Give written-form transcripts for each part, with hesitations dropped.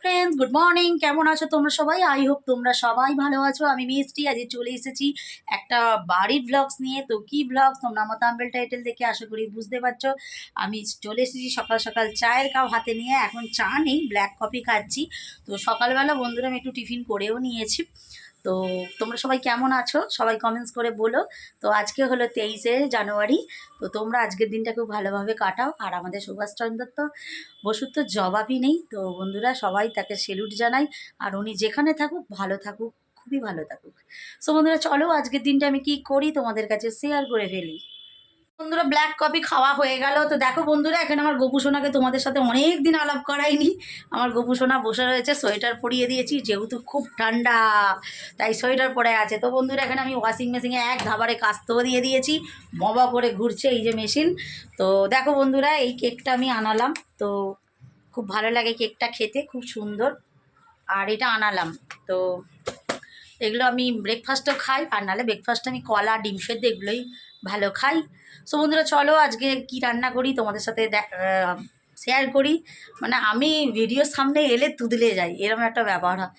Friends, good morning. কেমন আছো তোমরা সবাই? আই হোপ তোমরা সবাই ভালো আছো। আমি মিষ্টি আজ চলে এসেছি একটা বাড়ির ব্লগস নিয়ে। তো কি ব্লগস তোমরা আমার থাম্বনেল টাইটেল দেখে আশা করি বুঝতে পারছো। আমি চলে এসেছি সকাল সকাল চায়ের কাপ হাতে নিয়ে। এখন চা নেই, ব্ল্যাক কফি খাচ্ছি। তো সকালবেলা বন্ধুরা আমি একটু টিফিন করেও নিয়েছি। তো তোমরা সবাই কেমন আছো সবাই কমেন্টস করে বলো। তো আজকে হলো 23শে জানুয়ারি। তো তোমরা আজকের দিনটা খুব ভালোভাবে কাটাও। আর আমাদের সুভাষচন্দ্র তো বসুর তো জবাবই নেই। তো বন্ধুরা সবাই তাকে সেলুট জানাই। আর উনি যেখানে থাকুক ভালো থাকুক, খুবই ভালো থাকুক। সো বন্ধুরা চলো আজকের দিনটা আমি কি করি তোমাদের কাছে শেয়ার করে ফেলি। বন্ধুরা ব্ল্যাক কফি খাওয়া হয়ে গেল। তো দেখো বন্ধুরা এখানে আমার গোপু সোনাকে তোমাদের সাথে অনেক দিন আলাপ করাইনি। আমার গোপু সোনা বসে রয়েছে, সোয়েটার পরিয়ে দিয়েছি যেহেতু খুব ঠান্ডা, তাই সোয়েটার পরে আছে। তো বন্ধুরা এখানে আমি ওয়াশিং মেশিনে এক ধাবারে কাস্তেও দিয়ে দিয়েছি, ববা করে ঘুরছে এই যে মেশিন। তো দেখো বন্ধুরা এই কেকটা আমি আনালাম। তো খুব ভালো লাগে কেকটা খেতে, খুব সুন্দর। আর এটা আনালাম। তো এগুলো আমি ব্রেকফাস্টও খাই, আর নাহলে ব্রেকফাস্টে আমি কলা ডিম সেদ্ধ এগুলোই ভালো খাই। সো বন্ধুরা চলো আজকে কি রান্না করি তোমাদের সাথে শেয়ার করি। মানে আমি ভিডিওর সামনে এলে তুদলে যাই, এরকম একটা ব্যাপার হয়।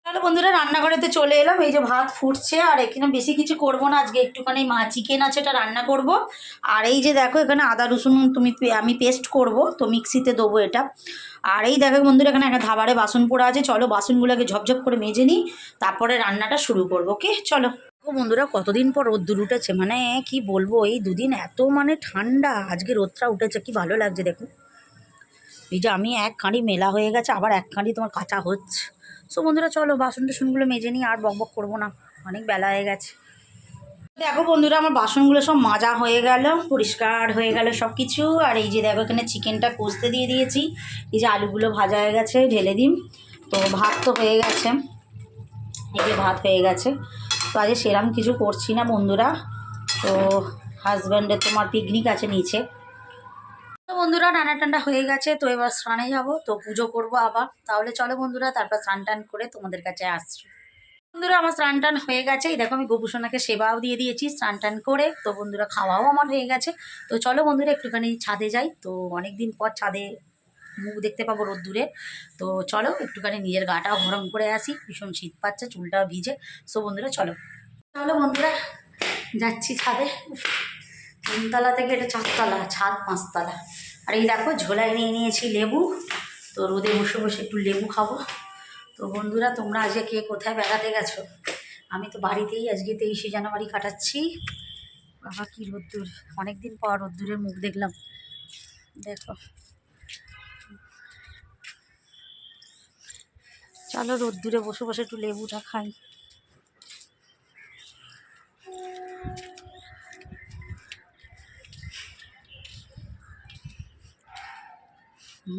তাহলে বন্ধুরা রান্নাঘরেতে চলে এলাম। এই যে ভাত ফুটছে, আর এখানে বেশি কিছু করব না আজকে, একটুখানি চিকেন আছে এটা রান্না করব। আর এই যে দেখো এখানে আদা রসুন আমি পেস্ট করব, তো মিক্সিতে দেবো এটা। আর এই দেখো বন্ধুরা এখানে একটা ধাবারে বাসন পড়ে আছে, চলো বাসনগুলোকে ঝপঝপ করে মেজে নিই, তারপরে রান্নাটা শুরু করবো। ওকে চলো। ও বন্ধুরা কতদিন পর রোদ্দুর উঠেছে, মানে কি বলবো, এই দুদিন এত মানে ঠান্ডা, আজকে রোদটা উঠেছে কি ভালো লাগছে দেখুন। এই যে আমি এক কাঁড়ি মেলা হয়ে গেছে, আবার এক কাঁড়ি তোমার কাঁচা হচ্ছে। সো বন্ধুরা চলো বাসন টাসনগুলো মেজে নিই, আর বক বক করবো না, অনেক বেলা হয়ে গেছে। দেখো বন্ধুরা আমার বাসনগুলো সব মাজা হয়ে গেল, পরিষ্কার হয়ে গেল সব কিছু। আর এই যে দেখো এখানে চিকেনটা কষতে দিয়ে দিয়েছি, এই যে আলুগুলো ভাজা হয়ে গেছে, ঢেলে দিন। তো ভাত তো হয়ে গেছে, এই যে ভাত হয়ে গেছে। তো আজকে সেরম কিছু করছি না বন্ধুরা। তো হাজব্যান্ডের তোমার পিকনিক আছে নিচে। তো বন্ধুরা রান্না টান্না হয়ে গেছে, তো এবার স্নানে যাব, তো পুজো করব আবার। তাহলে চলো বন্ধুরা তারপর স্নান টান করে তোমাদের কাছে আসছি। বন্ধুরা আমার স্নান টান হয়ে গেছে, এই দেখো আমি গোপুসোনাকে সেবাও দিয়ে দিয়েছি স্নান টান করে। তো বন্ধুরা খাওয়াও আমার হয়ে গেছে। তো চলো বন্ধুরা একটুখানি ছাদে যাই। তো অনেক দিন পর ছাদে মুখ দেখতে পাবো রোদ্দুরে। তো চলো একটুখানি নিজের গাটাও গরম করে আসি, ভীষণ শীত পাচ্ছে, চুলটাও ভিজে। সো বন্ধুরা চলো চলো বন্ধুরা যাচ্ছি ছাদে। তিনতলা থেকে এটা চারতলা, ছাদ পাঁচতলা। আর এই দেখো ঝোলায় নিয়ে নিয়েছি লেবু। তো রোদে বসে বসে একটু লেবু খাবো। তো বন্ধুরা তোমরা আজকে কে কোথায় বেড়াতে গেছো? আমি তো বাড়িতেই আজকে 23শে জানুয়ারি কাটাচ্ছি। বাবা কি রোদ্দুর, অনেকদিন পর রোদ্দুরের মুখ দেখলাম। দেখো চলো রোদ্দুরে বসে বসে একটু লেবুটা খাই।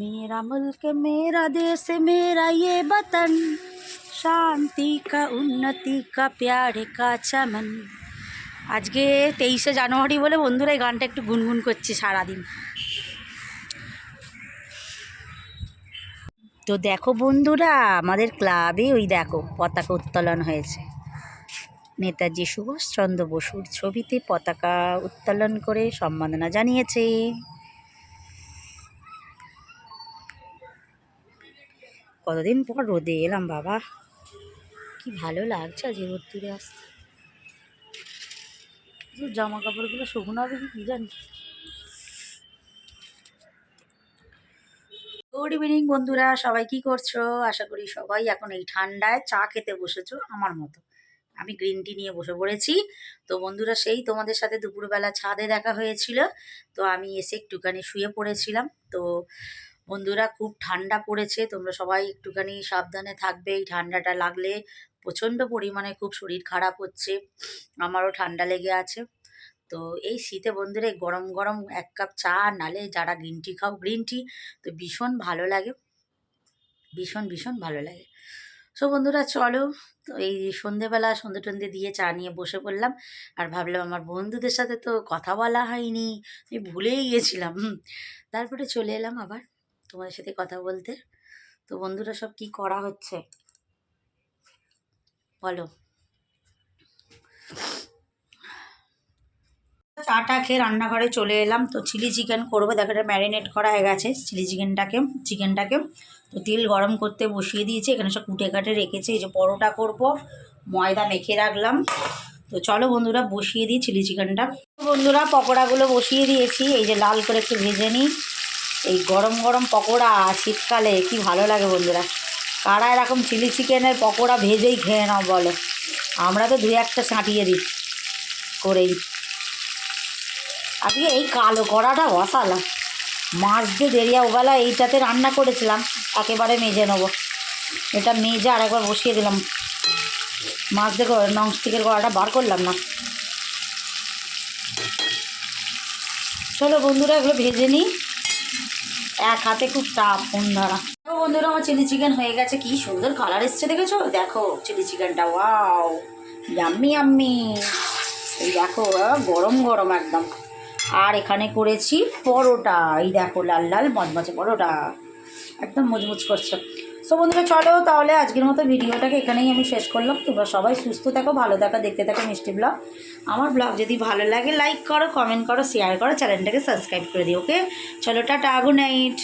मेरा मुल्क मेरा देश मेरा ये वतन, शांति का उन्नति का प्यारे का चमन। আজকে 23শে জানুয়ারি বলে বন্ধুরা এই গানটা একটু গুনগুন করছি সারাদিন। তো দেখো বন্ধুরা আমাদের ক্লাবে ওই দেখো পতাকা উত্তোলন হয়েছে, নেতাজি সুভাষচন্দ্র বসুর ছবিতে পতাকা উত্তোলন করে সম্মাননা জানিয়েছে। কতদিন পর রোদে এলাম বাবা, কি ভালো লাগছে আজ রোদ্দুরে আসতে। জামা কাপড়গুলো শুকনো হবে কি জানি। গুড ইভিনিং বন্ধুরা, সবাই কি করছো? আশা করি সবাই এখন এই ঠান্ডায় চা খেতে বসেছো আমার মতো। আমি গ্রিন টি নিয়ে বসে পড়েছি। তো বন্ধুরা সেই তোমাদের সাথে দুপুরবেলা ছাদে দেখা হয়েছিল, তো আমি এসে একটুখানি শুয়ে পড়েছিলাম। তো বন্ধুরা খুব ঠান্ডা পড়েছে, তোমরা সবাই একটুখানি সাবধানে থাকবে। এই ঠান্ডাটা লাগলে প্রচণ্ড পরিমাণে খুব শরীর খারাপ হচ্ছে, আমারও ঠান্ডা লেগে আছে। তো এই শীতে বন্ধুরা এই গরম গরম এক কাপ চা, নালে যারা গ্রিন টি খাও গ্রিন টি, তো ভীষণ ভালো লাগে, ভীষণ ভীষণ ভালো লাগে। সো বন্ধুরা চলো, তো এই সন্ধেবেলা সন্ধে টন্ধে দিয়ে চা নিয়ে বসে পড়লাম। আর ভাবলাম আমার বন্ধুদের সাথে তো কথা বলা হয়নি, আমি ভুলেই গেছিলাম। তারপরে চলে এলাম আবার তোমাদের সাথে কথা বলতে। তো বন্ধুরা সব কি করা হচ্ছে বলো? চাটা খেয়ে রান্নাঘরে চলে এলাম। তো চিলি চিকেন করবো, দেখো এটা ম্যারিনেট করা হয়ে গেছে চিলি চিকেনটাকে। তো তেল গরম করতে বসিয়ে দিয়েছি, এখানে সব কুটে কাটে রেখেছি। এই যে পরোটা করব, ময়দা মেখে রাখলাম। তো চলো বন্ধুরা বসিয়ে দিই চিলি চিকেনটা। বন্ধুরা পকোড়াগুলো বসিয়ে দিয়েছি, এই যে লাল করে একটু ভেজে নিই। এই গরম গরম পকোড়া শীতকালে কি ভালো লাগে বন্ধুরা। কারা এরকম চিলি চিকেনের পকোড়া ভেজেই খেয়ে নাও বলো? আমরা তো দুই একটা ছাঁটিয়ে দিই করেই। আজকে এই কালো কড়াটা বসালাম, মাছ দিয়ে দেরিয়া ওবেলা এইটাতে রান্না করেছিলাম, একেবারে মেজে নেবো। এটা মেজে আর একবার বসিয়ে দিলাম। মাছ দেখো ননস্টিকের কড়াটা বার করলাম না। চলো বন্ধুরা এগুলো ভেজে নিই, এক হাতে খুব টাফ ফোন ধরা। বন্ধুরা আমার চিলি চিকেন হয়ে গেছে, কি সুন্দর কালার এসছে দেখেছো? দেখো চিলি চিকেনটা, ওয়াও ইয়াম্মি ইয়াম্মি। এই দেখো গরম গরম একদম। আর এখানে করেছি পরোটা, এই দেখো লাল লাল মচমচে পরোটা, একদম মুচমুচ করছে। সো বন্ধুরা চলো তাহলে আজকের মতো ভিডিওটাকে এখানেই আমি শেষ করলাম। তোমরা সবাই সুস্থ থাকো, ভালো থাকো, দেখতে থাকো মিষ্টি ব্লগ। আমার ব্লগ যদি ভালো লাগে লাইক করো, কমেন্ট করো, শেয়ার করো, চ্যানেলটাকে সাবস্ক্রাইব করে দিও। ওকে চলো টাটা, গুড নাইট।